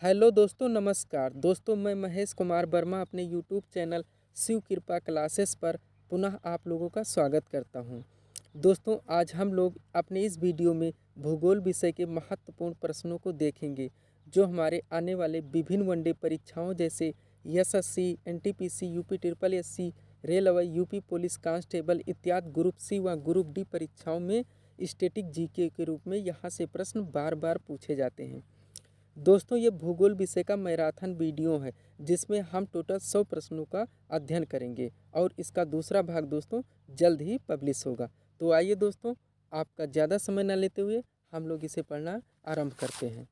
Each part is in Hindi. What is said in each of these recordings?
हेलो दोस्तों, नमस्कार दोस्तों। मैं महेश कुमार वर्मा अपने यूट्यूब चैनल शिव कृपा क्लासेस पर पुनः आप लोगों का स्वागत करता हूं। दोस्तों, आज हम लोग अपने इस वीडियो में भूगोल विषय के महत्वपूर्ण प्रश्नों को देखेंगे जो हमारे आने वाले विभिन्न वनडे परीक्षाओं जैसे SSC, NTPC, UP triple SC, railway, UP police constable इत्यादि ग्रुप सी व ग्रुप डी परीक्षाओं में स्टैटिक जीके के रूप में यहाँ से प्रश्न बार बार पूछे जाते हैं। दोस्तों, ये भूगोल विषय का मैराथन वीडियो है जिसमें हम टोटल 100 प्रश्नों का अध्ययन करेंगे और इसका दूसरा भाग दोस्तों जल्द ही पब्लिश होगा। तो आइए दोस्तों, आपका ज़्यादा समय न लेते हुए हम लोग इसे पढ़ना आरंभ करते हैं।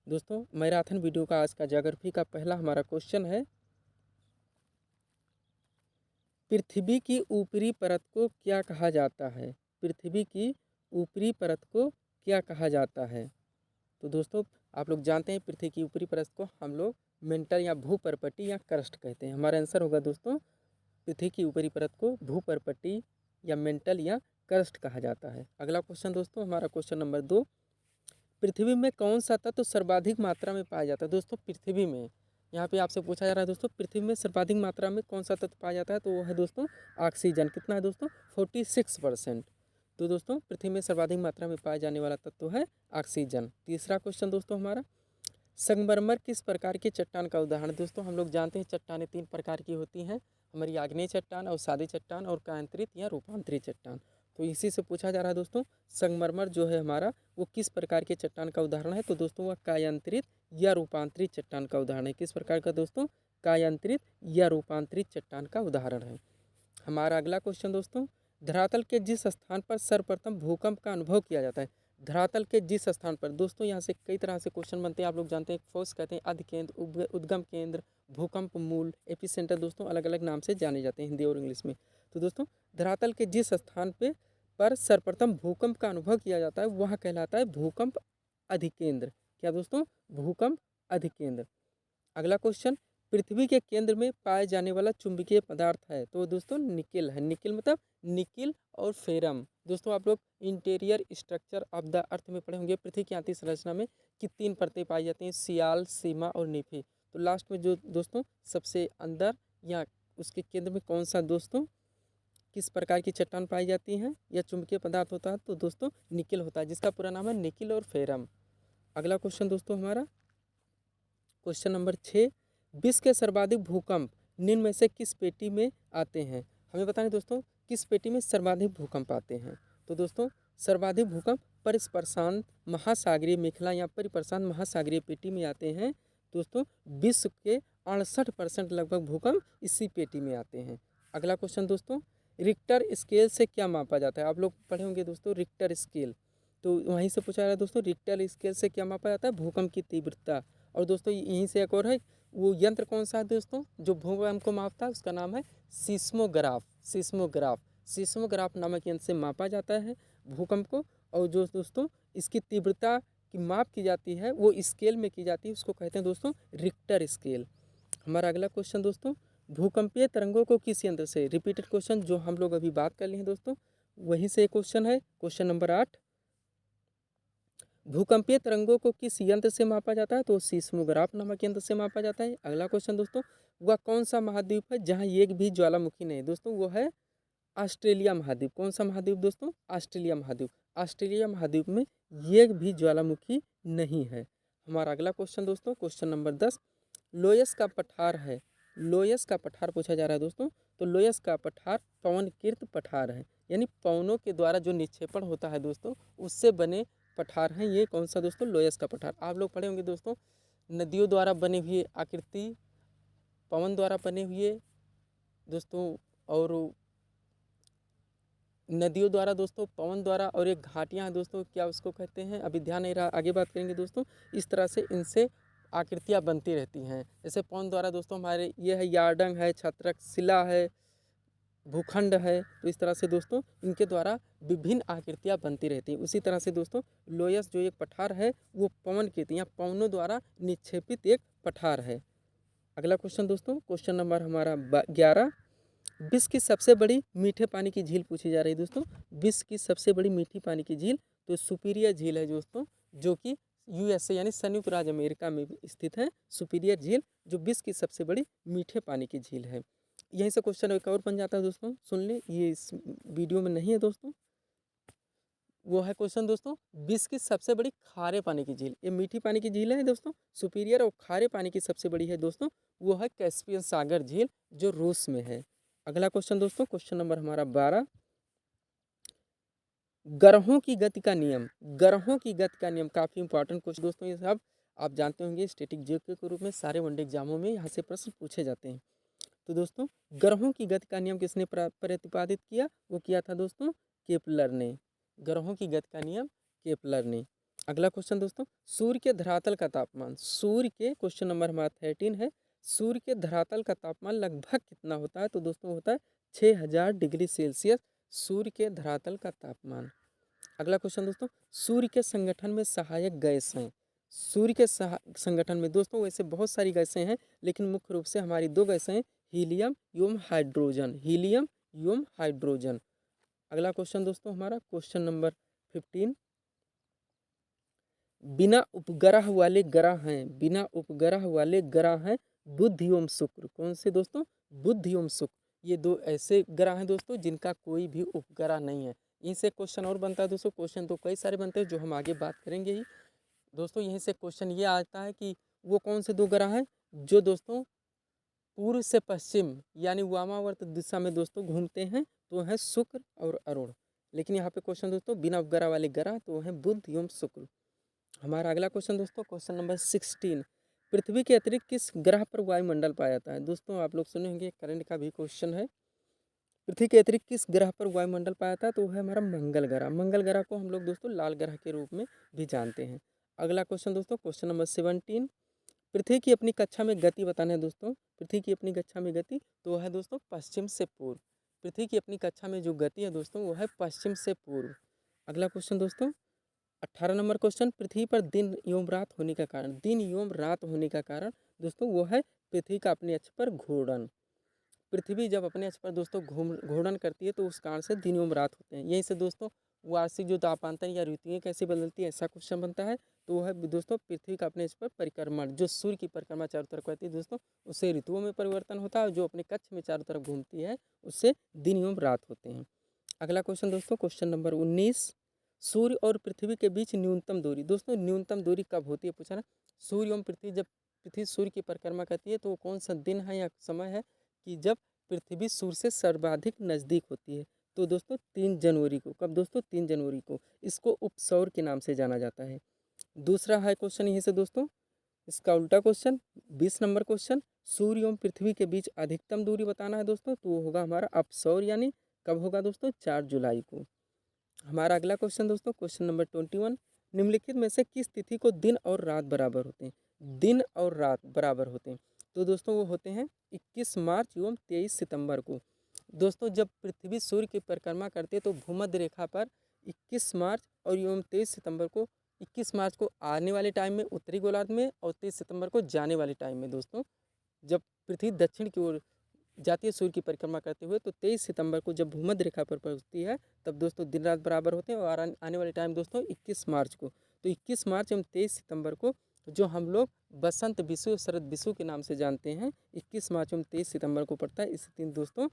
दोस्तों, मैराथन वीडियो का आज का ज्योग्राफी का पहला हमारा क्वेश्चन है, पृथ्वी की ऊपरी परत को क्या कहा जाता है? पृथ्वी की ऊपरी परत को क्या कहा जाता है? तो दोस्तों, आप लोग जानते हैं पृथ्वी की ऊपरी परत को हम लोग मेंटल या भूपर्पटी या क्रस्ट कहते हैं। हमारा आंसर होगा दोस्तों, पृथ्वी की ऊपरी परत को भूपर्पटी या मेंटल या क्रस्ट कहा जाता है। अगला क्वेश्चन दोस्तों, हमारा क्वेश्चन नंबर 2, पृथ्वी में कौन सा तत्व सर्वाधिक मात्रा में पाया जाता है? दोस्तों, पृथ्वी में यहाँ पे आपसे पूछा जा रहा है दोस्तों, पृथ्वी में सर्वाधिक मात्रा में कौन सा तत्व पाया जाता है? तो वो है दोस्तों ऑक्सीजन। कितना है दोस्तों? 46%। तो दोस्तों, पृथ्वी में सर्वाधिक मात्रा में पाया जाने वाला तत्व है ऑक्सीजन। तीसरा क्वेश्चन दोस्तों हमारा, संगमरमर किस प्रकार की चट्टान का उदाहरण? दोस्तों, हम लोग जानते हैं चट्टानें 3 प्रकार की होती हैं, हमारी आग्नेय चट्टान और सादी चट्टान और कायांतरित या रूपांतरित चट्टान। तो इसी से पूछा जा रहा है दोस्तों, संगमरमर जो है हमारा वो किस प्रकार के चट्टान का उदाहरण है? तो दोस्तों वह कायांतरित या रूपांतरित चट्टान का उदाहरण है। किस प्रकार का दोस्तों? कायांतरित या रूपांतरित चट्टान का उदाहरण है। हमारा अगला क्वेश्चन दोस्तों, धरातल के जिस स्थान पर सर्वप्रथम भूकंप का अनुभव किया जाता है? धरातल के जिस स्थान पर दोस्तों, यहाँ से कई तरह से क्वेश्चन बनते हैं। आप लोग जानते हैं फोर्स कहते हैं अधि केंद्र, उद्गम केंद्र, भूकंप मूल, एपिसेंटर दोस्तों अलग अलग नाम से जाने जाते हैं हिंदी और इंग्लिश में। तो दोस्तों, धरातल के जिस स्थान पर सर्वप्रथम भूकंप का अनुभव किया जाता है वह कहलाता है भूकंप अधिकेंद्र। क्या दोस्तों? भूकंप अधिकेंद्र। अगला क्वेश्चन, पृथ्वी के केंद्र में पाए जाने वाला चुंबकीय पदार्थ है? तो दोस्तों निकिल है। निकिल मतलब निकिल और फेरम। दोस्तों, आप लोग interior structure of the earth में पढ़े होंगे, पृथ्वी की आंतरिक संरचना में कि 3 परतें पाई जाती हैं, सियाल, सीमा और नीफे। तो लास्ट में जो दोस्तों सबसे अंदर या उसके केंद्र में कौन सा दोस्तों किस प्रकार की चट्टान पाई जाती हैं या चुंबकीय पदार्थ होता है? तो दोस्तों निकिल होता है, जिसका पूरा नाम है निकिल और फेरम। अगला क्वेश्चन दोस्तों हमारा क्वेश्चन नंबर 6, विश्व के सर्वाधिक भूकंप निम्न में से किस पेटी में आते हैं? हमें बताएं दोस्तों, किस पेटी में सर्वाधिक भूकंप आते हैं? तो दोस्तों, सर्वाधिक भूकंप परिप्रशांत महासागरीय मेखला या परिप्रशांत महासागरीय पेटी में आते हैं। दोस्तों, विश्व के 68% लगभग भूकंप इसी पेटी में आते हैं। अगला क्वेश्चन दोस्तों, रिक्टर स्केल से क्या मापा जाता है? आप लोग पढ़े होंगे दोस्तों रिक्टर स्केल। तो वहीं से पूछा जा रहा है दोस्तों, रिक्टर स्केल से क्या मापा जाता है? भूकंप की तीव्रता। और दोस्तों यहीं से एक और है, वो यंत्र कौन सा है दोस्तों जो भूकंप को मापता है? उसका नाम है सीस्मोग्राफ। सीस्मोग्राफ, सीस्मोग्राफ नामक यंत्र से मापा जाता है भूकंप को। और जो दोस्तों इसकी तीव्रता की माप की जाती है वो स्केल में की जाती है, उसको कहते हैं दोस्तों रिक्टर स्केल। हमारा अगला क्वेश्चन दोस्तों, भूकंपीय तरंगों को किस यंत्र से? रिपीटेड क्वेश्चन जो हम लोग अभी बात कर लिए हैं दोस्तों, वहीं से क्वेश्चन है क्वेश्चन नंबर 8, भूकंपीय तरंगों को किस यंत्र से मापा जाता है? तो सीस्मोग्राफ नामक यंत्र से मापा जाता है। अगला क्वेश्चन दोस्तों, वह कौन सा महाद्वीप है जहां एक भी ज्वालामुखी नहीं? दोस्तों वो है ऑस्ट्रेलिया महाद्वीप। कौन सा महाद्वीप दोस्तों? ऑस्ट्रेलिया महाद्वीप। ऑस्ट्रेलिया महाद्वीप में एक भी ज्वालामुखी नहीं है। हमारा अगला क्वेश्चन दोस्तों क्वेश्चन नंबर 10, लोयस का पठार है। लोयस का पठार पूछा जा रहा है दोस्तों। तो लोयस का पठार पवनकृत पठार है, यानी पवनों के द्वारा जो निक्षेपण होता है दोस्तों उससे बने पठार हैं। ये कौन सा दोस्तों? लोयस का पठार। आप लोग पढ़े होंगे दोस्तों, नदियों द्वारा बने हुए आकृति, पवन द्वारा बने हुए दोस्तों, और नदियों द्वारा दोस्तों, पवन द्वारा, और एक घाटियाँ हैं दोस्तों, क्या उसको कहते हैं? अभी ध्यान नहीं रहा, आगे बात करेंगे दोस्तों। इस तरह से इनसे आकृतियाँ बनती रहती हैं। जैसे पवन द्वारा दोस्तों हमारे ये है यार्डंग है, छत्रक शिला है, भूखंड है। तो इस तरह से दोस्तों इनके द्वारा विभिन्न आकृतियाँ बनती रहती हैं। उसी तरह से दोस्तों लोयस जो एक पठार है वो पवन कृति या पवनों द्वारा निक्षेपित एक पठार है। अगला क्वेश्चन दोस्तों क्वेश्चन नंबर हमारा 11, विश्व की सबसे बड़ी मीठे पानी की झील पूछी जा रही है दोस्तों। विश्व की सबसे बड़ी मीठी पानी की झील तो सुपीरियर झील है दोस्तों, जो कि यूएसए यानी संयुक्त राज्य अमेरिका में स्थित है सुपीरियर झील, जो विश्व की सबसे बड़ी मीठे पानी की झील है। यहीं से क्वेश्चन एक और बन जाता है दोस्तों, सुन ले, ये इस वीडियो में नहीं है दोस्तों। वो है क्वेश्चन दोस्तों, विश्व की सबसे बड़ी खारे पानी की झील। ये मीठी पानी की झील है दोस्तों सुपीरियर, और खारे पानी की सबसे बड़ी है दोस्तों वो है कैस्पियन सागर झील, जो रूस में है। अगला क्वेश्चन दोस्तों, क्वेश्चन नंबर हमारा 12, ग्रहों की गति का नियम। ग्रहों की गति का नियम काफ़ी इंपॉर्टेंट क्वेश्चन दोस्तों, ये सब आप जानते होंगे स्टैटिक जीके के रूप में सारे वनडे एग्जामों में यहाँ से प्रश्न पूछे जाते हैं। तो दोस्तों ग्रहों की गति का नियम किसने प्रतिपादित किया? वो किया था दोस्तों केपलर ने। ग्रहों की गति का नियम केपलर ने। अगला क्वेश्चन दोस्तों, सूर्य के धरातल का तापमान। सूर्य के, क्वेश्चन नंबर हमारा 13 है, सूर्य के धरातल का तापमान लगभग कितना होता है? तो दोस्तों होता है 6000 डिग्री सेल्सियस सूर्य के धरातल का तापमान। अगला क्वेश्चन दोस्तों, सूर्य के संगठन में सहायक गैस हैं। सूर्य के संगठन में दोस्तों वैसे बहुत सारी गैसें हैं, लेकिन मुख्य रूप से हमारी दो गैसें हैं, हीलियम एवं हाइड्रोजन। हीलियम एवं हाइड्रोजन। अगला क्वेश्चन दोस्तों हमारा क्वेश्चन नंबर 15, बिना उपग्रह वाले ग्रह हैं। बिना उपग्रह वाले ग्रह हैं बुध एवं शुक्र। कौन से दोस्तों? बुध एवं शुक्र। ये दो ऐसे ग्रह हैं दोस्तों जिनका कोई भी उपग्रह नहीं है। यहीं से क्वेश्चन और बनता है दोस्तों, क्वेश्चन तो कई सारे बनते हैं जो हम आगे बात करेंगे ही दोस्तों। यहीं से क्वेश्चन ये आता है कि वो कौन से दो ग्रह हैं जो दोस्तों पूर्व से पश्चिम यानी वामावर्त दिशा में दोस्तों घूमते हैं, तो है शुक्र और अरुण। लेकिन यहाँ पे क्वेश्चन दोस्तों बिना उपग्रह वाले ग्रह तो है बुध एवं शुक्र। हमारा अगला क्वेश्चन दोस्तों क्वेश्चन नंबर 16, पृथ्वी के अतिरिक्त किस ग्रह पर वायुमंडल पाया जाता है? दोस्तों आप लोग सुने होंगे, करंट का भी क्वेश्चन है। पृथ्वी के अतिरिक्त किस ग्रह पर वायुमंडल पाया था? तो वो है हमारा मंगल ग्रह। मंगल ग्रह को हम लोग दोस्तों लाल ग्रह के रूप में भी जानते हैं। अगला क्वेश्चन दोस्तों क्वेश्चन नंबर 17, पृथ्वी की अपनी कक्षा में गति बताना है दोस्तों। पृथ्वी की अपनी कक्षा में गति तो है दोस्तों पश्चिम से पूर्व। पृथ्वी की अपनी कक्षा में जो गति है दोस्तों वो है पश्चिम से पूर्व। अगला क्वेश्चन दोस्तों 18 नंबर क्वेश्चन, पृथ्वी पर दिन एवं रात होने का कारण। दिन एवं रात होने का कारण दोस्तों वो है पृथ्वी का अपने अक्ष पर घूर्णन। पृथ्वी जब अपने अक्ष पर दोस्तों घूर्णन करती है तो उस कारण से दिन एवं रात होते हैं। यहीं से दोस्तों वार्षिक जो तापांतर या ऋतुएं कैसे बदलती है ऐसा क्वेश्चन बनता है। तो वह है दोस्तों पृथ्वी का अपने अक्ष पर परिक्रमण, जो सूर्य की परिक्रमा चारों तरफ करती है दोस्तों, उससे ऋतुओं में परिवर्तन होता है, और जो अपने कक्ष में चारों तरफ घूमती है उससे दिन एवं रात होते हैं। अगला क्वेश्चन दोस्तों क्वेश्चन नंबर 19, सूर्य और पृथ्वी के बीच न्यूनतम दूरी। दोस्तों न्यूनतम दूरी कब होती है पूछा ना। सूर्य एवं पृथ्वी, जब पृथ्वी सूर्य की परिक्रमा करती है तो कौन सा दिन है या समय है कि जब पृथ्वी सूर्य से सर्वाधिक नज़दीक होती है? तो दोस्तों 3 जनवरी को। कब दोस्तों? 3 जनवरी को। इसको उपसौर के नाम से जाना जाता है। दूसरा है क्वेश्चन यहीं से दोस्तों, इसका उल्टा क्वेश्चन 20 नंबर क्वेश्चन, सूर्य एवं पृथ्वी के बीच अधिकतम दूरी बताना है दोस्तों, तो वो होगा हमारा अपसौर, यानी कब होगा दोस्तों? 4 जुलाई को। हमारा अगला क्वेश्चन दोस्तों क्वेश्चन नंबर 21, निम्नलिखित में से किस तिथि को दिन और रात बराबर होते हैं? दिन और रात बराबर होते हैं तो दोस्तों वो होते हैं 21 मार्च एवं 23 सितंबर को। दोस्तों जब पृथ्वी सूर्य की परिक्रमा करती है तो भूमध्य रेखा पर 21 मार्च और एवं 23 सितंबर को, 21 मार्च को आने वाले टाइम में उत्तरी गोलार्ध में और 23 सितंबर को जाने वाले टाइम में दोस्तों, जब पृथ्वी दक्षिण की ओर जाती है सूर्य की परिक्रमा करते हुए, तो 23 सितंबर को जब भूमध्य रेखा पर पहुंचती है तब दोस्तों दिन रात बराबर होते हैं। और आने वाले टाइम दोस्तों 21 मार्च को, तो 21 मार्च एवं 23 सितंबर को जो हम लोग बसंत विषु शरद विषु के नाम से जानते हैं, 21 मार्च एवं 23 सितंबर को पड़ता है। इस दिन दोस्तों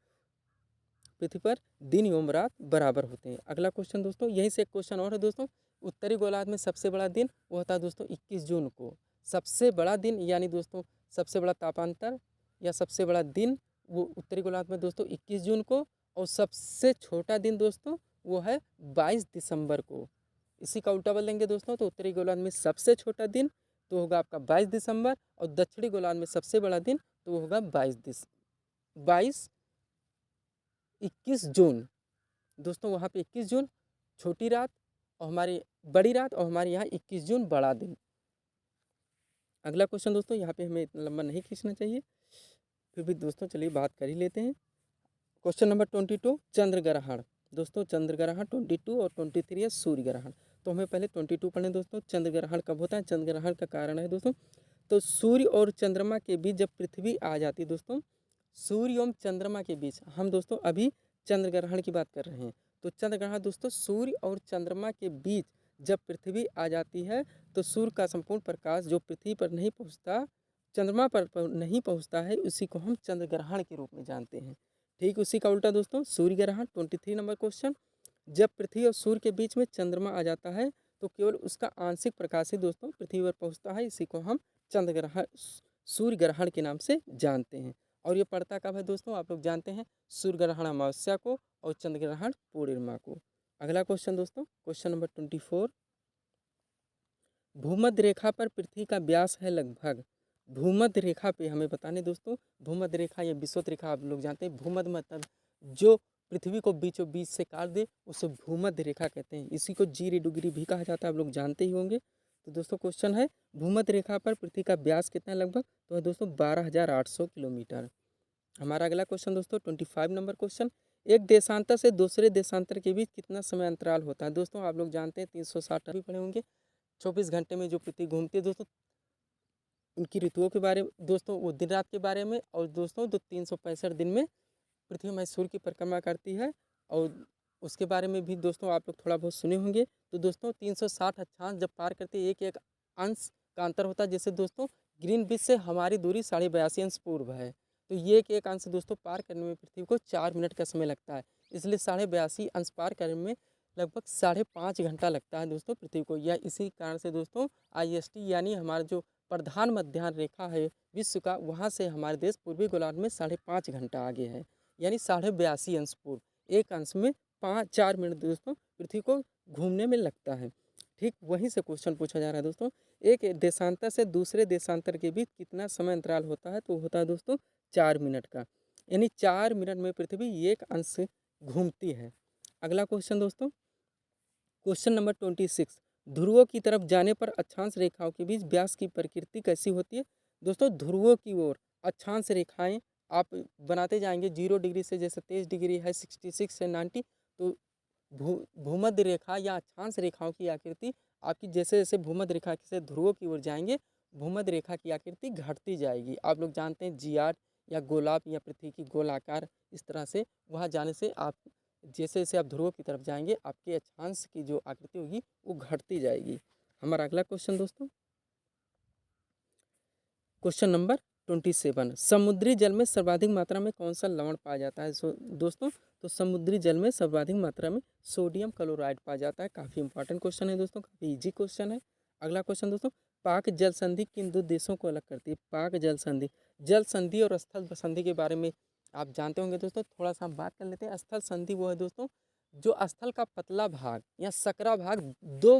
पृथ्वी पर दिन एवं रात बराबर होते हैं। अगला क्वेश्चन दोस्तों, यहीं से एक क्वेश्चन और है दोस्तों, उत्तरी गोलार्ध में सबसे बड़ा दिन वो होता है दोस्तों 21 जून को। सबसे बड़ा दिन यानी दोस्तों सबसे बड़ा तापांतर या सबसे बड़ा दिन वो उत्तरी गोलार्ध में दोस्तों 21 जून को, और सबसे छोटा दिन दोस्तों वो है 22 दिसंबर को। इसी का उल्टा बोल देंगे दोस्तों, तो उत्तरी गोलार्ध में सबसे छोटा दिन तो होगा आपका 22 दिसंबर, और दक्षिणी गोलार्ध में सबसे बड़ा दिन तो वो होगा 21 जून। दोस्तों वहाँ पे 21 जून छोटी रात और हमारी बड़ी रात, और हमारे यहाँ 21 जून बड़ा दिन। अगला क्वेश्चन दोस्तों, यहाँ पे हमें इतना लंबा नहीं खींचना चाहिए, फिर भी दोस्तों चलिए बात कर ही लेते हैं। क्वेश्चन नंबर 22, चंद्र ग्रहण। दोस्तों चंद्र ग्रहण 22 और 23 है सूर्य ग्रहण। तो हमें पहले 22 पढ़ें दोस्तों, चंद्र ग्रहण कब होता है? चंद्र ग्रहण का कारण है दोस्तों, तो सूर्य और चंद्रमा के बीच जब पृथ्वी आ जाती है दोस्तों, सूर्य एवं चंद्रमा के बीच, हम दोस्तों अभी चंद्र ग्रहण की बात कर रहे हैं, तो चंद्र ग्रहण दोस्तों सूर्य और चंद्रमा के बीच जब पृथ्वी आ जाती है तो सूर्य का संपूर्ण प्रकाश जो पृथ्वी पर नहीं पहुंचता, चंद्रमा पर नहीं पहुंचता है, उसी को हम चंद्र ग्रहण के रूप में जानते हैं। ठीक उसी का उल्टा दोस्तों सूर्य ग्रहण। 23 नंबर क्वेश्चन, जब पृथ्वी और सूर्य के बीच में चंद्रमा आ जाता है तो केवल उसका आंशिक प्रकाश ही दोस्तों पृथ्वी पर पहुंचता है, इसी को हम चंद्र ग्रहण सूर्य ग्रहण के नाम से जानते हैं। और ये पड़ता कब है दोस्तों, आप लोग जानते हैं सूर्य ग्रहण अमावस्या को और चंद्र ग्रहण पूर्णिमा को। अगला क्वेश्चन दोस्तों, क्वेश्चन नंबर 24, भूमध्य रेखा पर पृथ्वी का व्यास है लगभग। भूमध्य रेखा पे हमें बताने दोस्तों, भूमध्य रेखा या विषुवत रेखा आप लोग जानते हैं, भूमध्य मतलब जो पृथ्वी को बीचों बीच से काट दे उसे भूमध्य रेखा कहते हैं, इसी को जीरो डिग्री भी कहा जाता है, आप लोग जानते ही होंगे। तो दोस्तों क्वेश्चन है भूमध्य रेखा पर पृथ्वी का व्यास कितना है लगभग, तो है दोस्तों 12,800 किलोमीटर। हमारा अगला क्वेश्चन दोस्तों 25 नंबर क्वेश्चन, एक देशांतर से दूसरे देशांतर के बीच कितना समय अंतराल होता है। दोस्तों आप लोग जानते हैं 360 भी पढ़े होंगे, 24 घंटे में जो पृथ्वी घूमती है दोस्तों, उनकी ऋतुओं के बारे में दोस्तों, वो दिन रात के बारे में, और दोस्तों जो 365 दिन में पृथ्वी हमारे सूर्य की परिक्रमा करती है, और उसके बारे में भी दोस्तों आप लोग थोड़ा बहुत सुने होंगे। तो दोस्तों 360 अक्षांश जब पार करते एक एक अंश का अंतर होता है, जैसे दोस्तों ग्रीनविच से हमारी दूरी 82.5 अंश पूर्व है, तो ये एक अंश दोस्तों पार करने में पृथ्वी को 4 मिनट का समय लगता है, इसलिए 82.5 अंश पार करने में लगभग 5.5 घंटा लगता है दोस्तों पृथ्वी को। या इसी कारण से दोस्तों IST यानी हमारा जो प्रधान मध्याह्न रेखा है विश्व का, वहाँ से हमारे देश पूर्वी गोलार्ध में 5.5 घंटा आगे है, यानी 82.5 अंश पूर्व, एक अंश में 4 मिनट दोस्तों पृथ्वी को घूमने में लगता है। ठीक वहीं से क्वेश्चन पूछा जा रहा है दोस्तों, एक देशांतर से दूसरे देशांतर के बीच कितना समय अंतराल होता है, तो होता है दोस्तों 4 मिनट का, यानी 4 मिनट में पृथ्वी एक अंश घूमती है। अगला क्वेश्चन दोस्तों, क्वेश्चन नंबर 26, ध्रुवों की तरफ जाने पर अक्षांश रेखाओं के बीच व्यास की प्रकृति कैसी होती है। दोस्तों ध्रुवों की ओर अक्षांश रेखाएं आप बनाते जाएंगे 0 डिग्री से, जैसे 23 डिग्री है, 66 से 90, तो भूमध्य रेखा या अक्षांश रेखाओं की आकृति आपकी जैसे जैसे भूमध्य रेखा से ध्रुवों की ओर जाएंगे भूमध्य रेखा की आकृति घटती जाएगी। आप लोग जानते हैं GR या गोलाप या पृथ्वी की गोलाकार, इस तरह से वहाँ जाने से आप जैसे जैसे आप ध्रुवों की तरफ जाएंगे आपके अक्षांश की जो आकृति होगी वो घटती जाएगी। हमारा अगला क्वेश्चन दोस्तों, क्वेश्चन नंबर 27, समुद्री जल में सर्वाधिक मात्रा में कौन सा लवण पाया जाता है। दोस्तों तो समुद्री जल में सर्वाधिक मात्रा में सोडियम क्लोराइड पाया जाता है। काफ़ी इंपॉर्टेंट क्वेश्चन है दोस्तों, काफ़ी इजी क्वेश्चन है। अगला क्वेश्चन दोस्तों, पाक जल संधि किन दो देशों को अलग करती है। पाक जल संधि, जल संधि और स्थल संधि के बारे में आप जानते होंगे दोस्तों, थोड़ा सा हम बात कर लेते हैं। स्थल संधि वो है दोस्तों जो स्थल का पतला भाग या सकरा भाग दो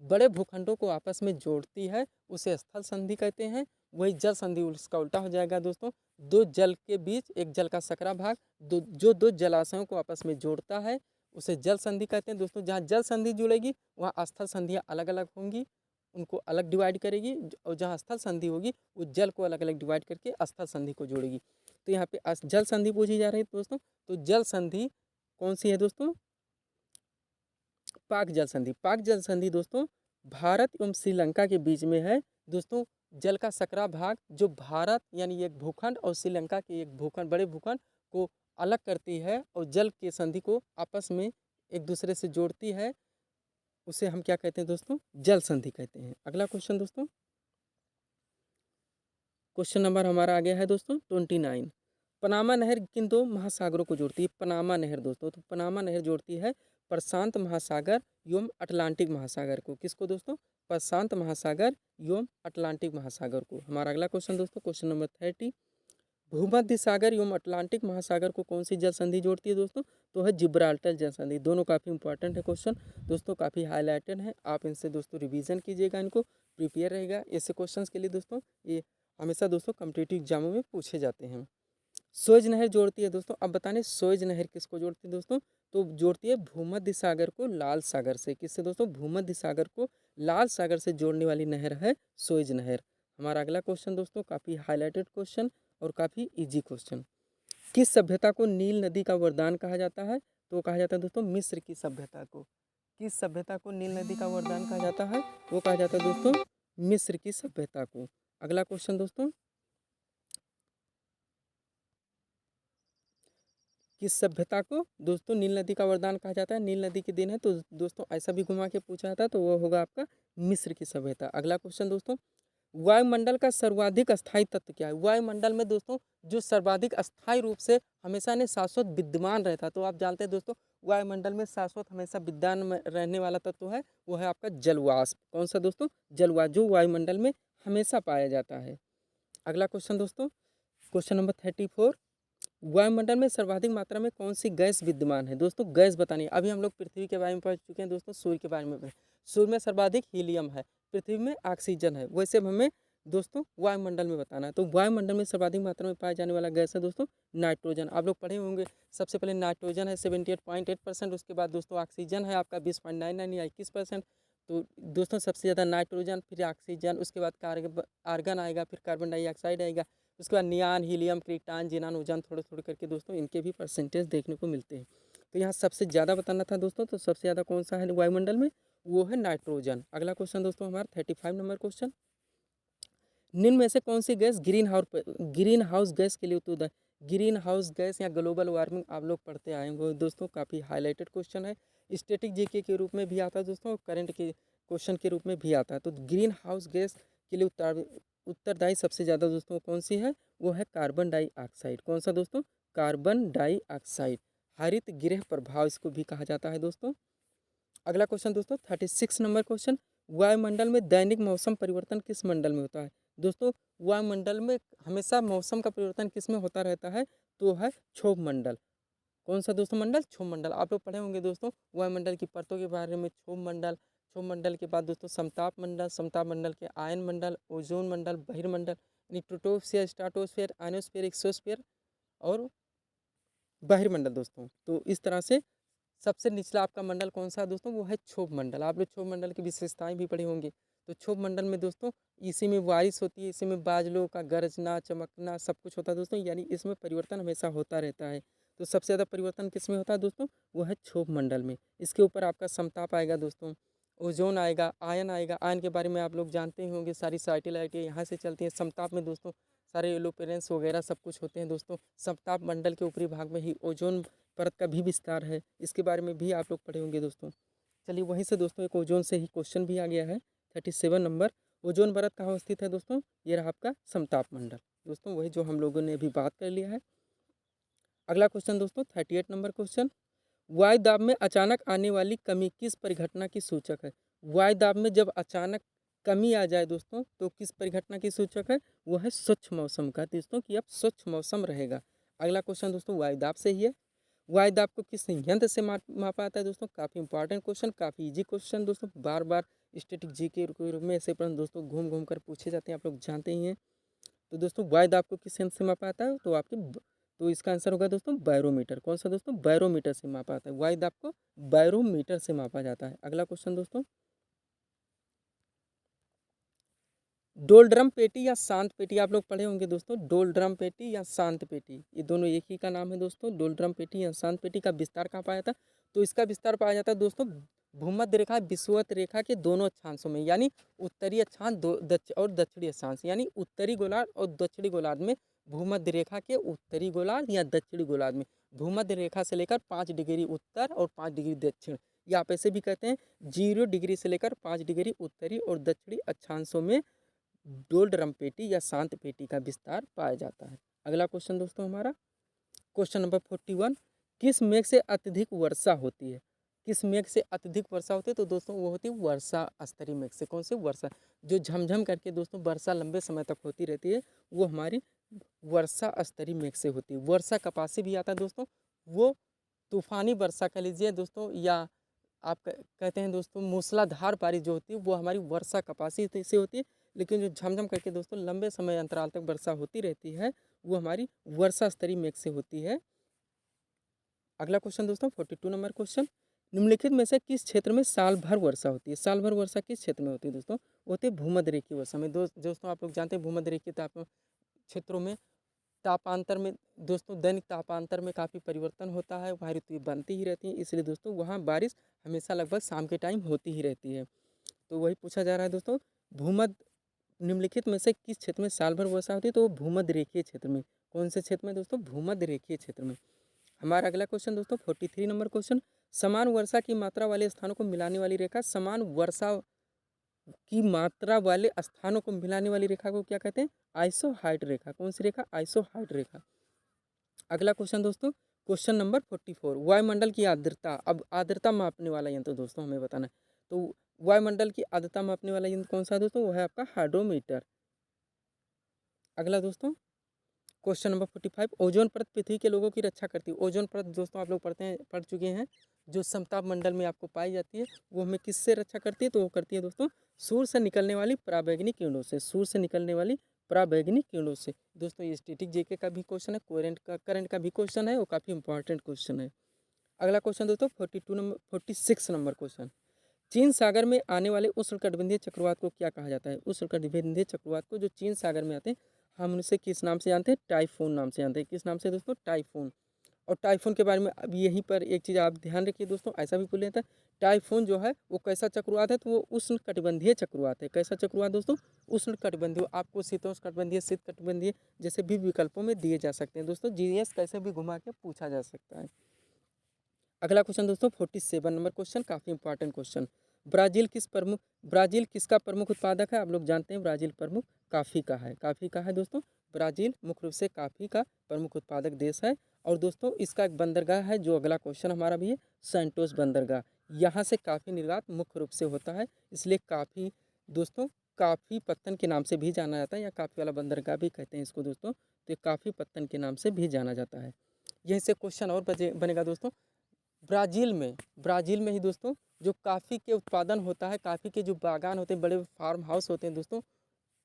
बड़े भूखंडों को आपस में जोड़ती है, उसे स्थल संधि कहते हैं। वही जल संधि उसका उल्टा हो जाएगा दोस्तों, दो जल के बीच एक जल का सकरा भाग जो दो जलाशयों को आपस में जोड़ता है उसे जल संधि कहते हैं दोस्तों। जहाँ जल संधि जुड़ेगी वहाँ स्थल संधियाँ अलग अलग होंगी, उनको अलग डिवाइड करेगी, और जहाँ स्थल संधि होगी वो जल को अलग अलग डिवाइड करके स्थल संधि को जोड़ेगी। तो यहाँ पे जल संधि पूछी जा रही है दोस्तों, तो जल संधि कौन सी है दोस्तों, पाक जल संधि। पाक जल संधि दोस्तों भारत एवं श्रीलंका के बीच में है दोस्तों। जल का सकरा भाग जो भारत यानी एक भूखंड और श्रीलंका के एक भूखंड बड़े भूखंड को अलग करती है और जल के संधि को आपस में एक दूसरे से जोड़ती है, उसे हम क्या कहते हैं दोस्तों, जल संधि कहते हैं। अगला क्वेश्चन दोस्तों, क्वेश्चन नंबर हमारा आ गया है दोस्तों 29, पनामा नहर किन दो महासागरों को जोड़ती है। पनामा नहर दोस्तों, तो पनामा नहर जोड़ती है प्रशांत महासागर एवं अटलांटिक महासागर को। किसको दोस्तों, प्रशांत महासागर एवं अटलांटिक महासागर को। हमारा अगला क्वेश्चन दोस्तों, क्वेश्चन नंबर 30, भूमध्य सागर एवं अटलांटिक महासागर को कौन सी जल संधि जोड़ती है दोस्तों, तो है जिब्राल्टर जल संधि। दोनों काफ़ी इंपॉर्टेंट है क्वेश्चन दोस्तों, काफ़ी हाईलाइटेड है, आप इनसे दोस्तों रिवीजन कीजिएगा, इनको प्रिपेयर रहेगा ऐसे क्वेश्चन के लिए दोस्तों। ये हमेशा दोस्तों कॉम्पिटिटिव एग्जामों में पूछे जाते हैं। सोएज नहर जोड़ती है दोस्तों, अब बताने सोएज नहर किसको जोड़ती है दोस्तों, तो जोड़ती है भूमध्य सागर को लाल सागर से। किससे दोस्तों, भूमध्य सागर को लाल सागर से जोड़ने वाली नहर है सोएज नहर। हमारा अगला क्वेश्चन दोस्तों काफ़ी हाईलाइटेड क्वेश्चन और काफ़ी इजी क्वेश्चन, किस सभ्यता को नील नदी का वरदान कहा जाता है, तो कहा जाता है दोस्तों मिस्र की सभ्यता को। किस सभ्यता को नील नदी का वरदान कहा जाता है, वो कहा जाता है दोस्तों मिस्र की सभ्यता को। अगला क्वेश्चन दोस्तों, किस सभ्यता को दोस्तों नील नदी का वरदान कहा जाता है? नील नदी की देन है। तो दोस्तों ऐसा भी घुमा के पूछा था, तो वो होगा आपका मिस्र की सभ्यता। अगला क्वेश्चन दोस्तों, वायुमंडल का सर्वाधिक अस्थायी तत्व क्या है? वायुमंडल में दोस्तों जो सर्वाधिक अस्थायी रूप से हमेशा ने शाश्वत विद्यमान रहता है, तो आप जानते हैं दोस्तों वायुमंडल में शाश्वत हमेशा विद्यमान में रहने वाला तत्व है वो है आपका जलवाष्प। कौन सा दोस्तों? जलवाष्प, जो वायुमंडल में हमेशा पाया जाता है। अगला क्वेश्चन दोस्तों, क्वेश्चन नंबर 34, वायुमंडल में सर्वाधिक मात्रा में कौन सी गैस विद्यमान है? दोस्तों गैस बतानी है। अभी हम लोग पृथ्वी के बारे में पढ़ चुके हैं दोस्तों, सूर्य के बारे में पढ़े। सूर्य में सर्वाधिक हीलियम है, पृथ्वी में ऑक्सीजन है, वैसे हमें दोस्तों वायुमंडल में बताना है। तो वायुमंडल में सर्वाधिक मात्रा में पाया जाने वाला गैस है दोस्तों नाइट्रोजन। आप लोग पढ़े होंगे, सबसे पहले नाइट्रोजन है 78.8%, उसके बाद दोस्तों ऑक्सीजन है आपका 20.99 या 21%। तो दोस्तों सबसे ज़्यादा नाइट्रोजन, फिर ऑक्सीजन, उसके बाद आर्गन आएगा, फिर कार्बन डाइऑक्साइड आएगा, उसके बाद नियान, हीलियम, क्रिप्टॉन, जिनान, ओजोन, थोड़े थोड़े करके दोस्तों इनके भी परसेंटेज देखने को मिलते हैं। तो यहाँ सबसे ज़्यादा बताना था दोस्तों, तो सबसे ज़्यादा कौन सा है वायुमंडल में? वो है नाइट्रोजन। अगला क्वेश्चन दोस्तों हमारा 35 नंबर क्वेश्चन, निम्न में से कौन सी गैस ग्रीन हाउस गैस के लिए उत्तर है? ग्रीन हाउस गैस या ग्लोबल वार्मिंग आप लोग पढ़ते आए हैं दोस्तों, काफ़ी हाईलाइटेड क्वेश्चन है, स्टैटिक जीके के रूप में भी आता है दोस्तों, करंट के क्वेश्चन के रूप में भी आता है। तो ग्रीन हाउस गैस के लिए उत्तरदायी सबसे ज़्यादा दोस्तों कौन सी है? वो है कार्बन डाइऑक्साइड। कौन सा दोस्तों? Carbon dioxide. हरित गृह प्रभाव इसको भी कहा जाता है दोस्तों। अगला क्वेश्चन दोस्तों 36 नंबर क्वेश्चन, वायुमंडल में दैनिक मौसम परिवर्तन किस मंडल में होता है? दोस्तों वायुमंडल में हमेशा मौसम का परिवर्तन किस में होता रहता है? तो है क्षोभ मंडल। कौन सा दोस्तों मंडल? क्षोभ मंडल। आप लोग पढ़े होंगे दोस्तों वायुमंडल की परतों के बारे में, क्षोभ मंडल, क्षोभ मंडल के बाद दोस्तों समताप मंडल, समताप मंडल के आयन मंडल, ओजोन मंडल, बहिर्मंडल यानी ट्रोपोस्फियर, स्ट्राटोस्फियर, आयनोस्फियर, एक्सोस्फियर और बहिर्मंडल दोस्तों। तो इस तरह से सबसे निचला आपका मंडल कौन सा है दोस्तों? वो है क्षोभ मंडल। आप लोग क्षोभ मंडल की विशेषताएं भी पढ़े होंगे। तो क्षोभ मंडल में दोस्तों इसी में बारिश होती है, इसी में बादलों का गरजना, चमकना सब कुछ होता है दोस्तों, यानी इसमें परिवर्तन हमेशा होता रहता है। तो सबसे ज़्यादा परिवर्तन किस में होता है दोस्तों? वो है क्षोभ मंडल में। इसके ऊपर आपका समताप आएगा दोस्तों, ओजोन आएगा, आयन आएगा। आयन के बारे में आप लोग जानते ही होंगे, सारी सैटेलाइटें यहाँ से चलती हैं। समताप में दोस्तों सारे एलोपेरेंस वगैरह सब कुछ होते हैं दोस्तों। समताप मंडल के ऊपरी भाग में ही ओजोन परत का भी विस्तार है, इसके बारे में भी आप लोग पढ़े होंगे दोस्तों। चलिए वहीं से दोस्तों एक ओजोन से ही क्वेश्चन भी आ गया है 37 नंबर, ओजोन परत कहाँ स्थित है दोस्तों? ये रहा आपका समताप मंडल दोस्तों, वही जो हम लोगों ने अभी बात कर लिया है। अगला क्वेश्चन दोस्तों 38 नंबर क्वेश्चन, वायु दाब में अचानक आने वाली कमी किस परिघटना की सूचक है? वायु दाब में जब अचानक कमी आ जाए दोस्तों तो किस परिघटना की सूचक है? वो है स्वच्छ मौसम का दोस्तों, कि अब स्वच्छ मौसम रहेगा। अगला क्वेश्चन दोस्तों वायु दाब से ही है, वायु दाब को किस यंत्र से मापा जाता है दोस्तों? काफ़ी इंपॉर्टेंट क्वेश्चन, काफ़ी इजी क्वेश्चन दोस्तों, बार बार स्टैटिक जी के रूप में ऐसे प्रश्न दोस्तों घूम घूम कर पूछे जाते हैं, आप लोग जानते ही हैं। तो दोस्तों वायु दाब को किस यंत्र से मापा जाता है? तो तो इसका आंसर होगा दोस्तों बैरोमीटर। कौन सा दोस्तों? बैरोमीटर से मापा जाता है, वायु दाब को बैरोमीटर से मापा जाता है। अगला क्वेश्चन दोस्तों, डोलड्रम पेटी या शांत पेटी आप लोग पढ़े होंगे दोस्तों, डोलड्रम पेटी या शांत पेटी, ये दोनों एक ही का नाम है दोस्तों। डोलड्रम पेटी या शांत पेटी का विस्तार कहाँ पाया जाता है? तो इसका विस्तार पाया जाता है दोस्तों भूमध्य रेखा विषुवत रेखा के दोनों अक्षांशों में, यानी उत्तरी अक्षांश और दक्षिणी अक्षांश, यानी उत्तरी गोलार्ध और दक्षिणी गोलार्ध में, भूमध्य रेखा के उत्तरी गोलार्ध या दक्षिणी गोलार्ध में, भूमध्य रेखा से लेकर 5 डिग्री उत्तर और 5 डिग्री दक्षिण, या आप ऐसे भी कहते हैं 0 डिग्री से लेकर 5 डिग्री उत्तरी और दक्षिणी अक्षांशों में डोलड्रम पेटी या शांत पेटी का विस्तार पाया जाता है। अगला क्वेश्चन दोस्तों हमारा क्वेश्चन नंबर 41, किस मेघ से अत्यधिक वर्षा होती है? किस मेघ से अत्यधिक वर्षा होती है? तो दोस्तों वो होती है वर्षा स्तरीय मेघ से। कौन सी? वर्षा, जो झमझम करके दोस्तों वर्षा लंबे समय तक होती रहती है, वो हमारी वर्षा स्तरीय मेघ से होती है। वर्षा कपासी भी आता है दोस्तों, वो तूफानी वर्षा कह लीजिए दोस्तों, या आप कहते हैं दोस्तों मूसलाधार बारिश जो होती है वो हमारी वर्षा कपासी से होती है। लेकिन जो झमझम करके दोस्तों लंबे समय अंतराल तक वर्षा होती रहती है, वो हमारी वर्षा स्तरीय मेघ से होती है। अगला क्वेश्चन दोस्तों 42 नंबर क्वेश्चन, निम्नलिखित में से किस क्षेत्र में साल भर वर्षा होती है? साल भर वर्षा किस क्षेत्र में होती है दोस्तों? होती है भूमध्य रेखीय वर्षा में। दोस्तों आप लोग जानते हैं भूमध्य रेखीय क्षेत्रों में तापांतर में दोस्तों दैनिक तापांतर में काफ़ी परिवर्तन होता है, वहाँ ऋतुएं बनती ही रहती हैं, इसलिए दोस्तों वहाँ बारिश हमेशा लगभग शाम के टाइम होती ही रहती है। तो वही पूछा जा रहा है दोस्तों, भूमध्य निम्नलिखित में से किस क्षेत्र में साल भर वर्षा होती है? तो वो भूमध्य रेखीय क्षेत्र में। कौन से क्षेत्र में दोस्तों? भूमध्य रेखीय क्षेत्र में। हमारा अगला क्वेश्चन दोस्तों 43 नंबर क्वेश्चन, समान वर्षा की मात्रा वाले स्थानों को मिलाने वाली रेखा, समान वर्षा की मात्रा वाले स्थानों को मिलाने वाली रेखा को क्या कहते हैं? आइसोहाइड रेखा। कौन सी रेखा? आइसोहाइड रेखा। अगला क्वेश्चन दोस्तों क्वेश्चन नंबर 44, वायुमंडल की आर्द्रता। अब आर्द्रता मापने वाला यंत्र दोस्तों हमें बताना है, तो वायुमंडल की आर्द्रता मापने वाला यंत्र कौन सा है दोस्तों? वो है आपका हाइड्रोमीटर। अगला दोस्तों क्वेश्चन नंबर 45, ओजोन परत पृथ्वी के लोगों की रक्षा करती है। ओजोन परत दोस्तों आप लोग पढ़ चुके हैं, जो समताप मंडल में आपको पाई जाती है, वो हमें किससे रक्षा करती है? तो वो करती है दोस्तों सूर्य से निकलने वाली पराबैंगनी किरणों से। सूर्य से निकलने वाली पराबैंगनी किरणों से। दोस्तों ये स्टैटिक जीके का भी क्वेश्चन है, करंट का भी क्वेश्चन है, वो काफ़ी इंपॉर्टेंट क्वेश्चन है। अगला क्वेश्चन दोस्तों 46 नंबर क्वेश्चन, चीन सागर में आने वाले उष्णकटिबंधीय चक्रवात को क्या कहा जाता है? उष्णकटिबंधीय चक्रवात को जो चीन सागर में आते हैं, हम उनसे किस नाम से जानते हैं? टाइफून नाम से जानते हैं। किस नाम से दोस्तों? टाइफून। और टाइफून के बारे में अब यहीं पर एक चीज़ आप ध्यान रखिए दोस्तों, ऐसा भी बोल लेता है टाइफून जो है वो कैसा चक्रवात है? तो वो उष्णकटिबंधीय चक्रवात है। कैसा चक्रवात दोस्तों? उष्णकटिबंधीय। आपको शीतोष्णकटिबंधीय, शीतकटिबंधीय जैसे भी विकल्पों में दिए जा सकते हैं दोस्तों। जीएस कैसे भी घुमा के पूछा जा सकता है। अगला क्वेश्चन दोस्तों 47 नंबर क्वेश्चन, काफ़ी इंपॉर्टेंट क्वेश्चन, ब्राज़ील किसका प्रमुख उत्पादक है? आप लोग जानते हैं ब्राज़ील प्रमुख कॉफ़ी का है। कॉफ़ी का है दोस्तों, ब्राज़ील मुख्य रूप से कॉफ़ी का प्रमुख उत्पादक देश है। और दोस्तों इसका एक बंदरगाह है, जो अगला क्वेश्चन हमारा भी है, सैंटोस बंदरगाह। यहाँ से काफ़ी निर्यात मुख्य रूप से होता है, इसलिए काफ़ी दोस्तों काफ़ी पत्तन के नाम से भी जाना जाता है, या काफ़ी वाला बंदरगाह भी कहते हैं इसको दोस्तों। तो ये काफ़ी पत्तन के नाम से भी जाना जाता है। यहीं से क्वेश्चन और बनेगा दोस्तों, ब्राज़ील में ही दोस्तों जो कॉफ़ी के उत्पादन होता है, कॉफ़ी के जो बागान होते हैं, बड़े फार्म हाउस होते हैं दोस्तों,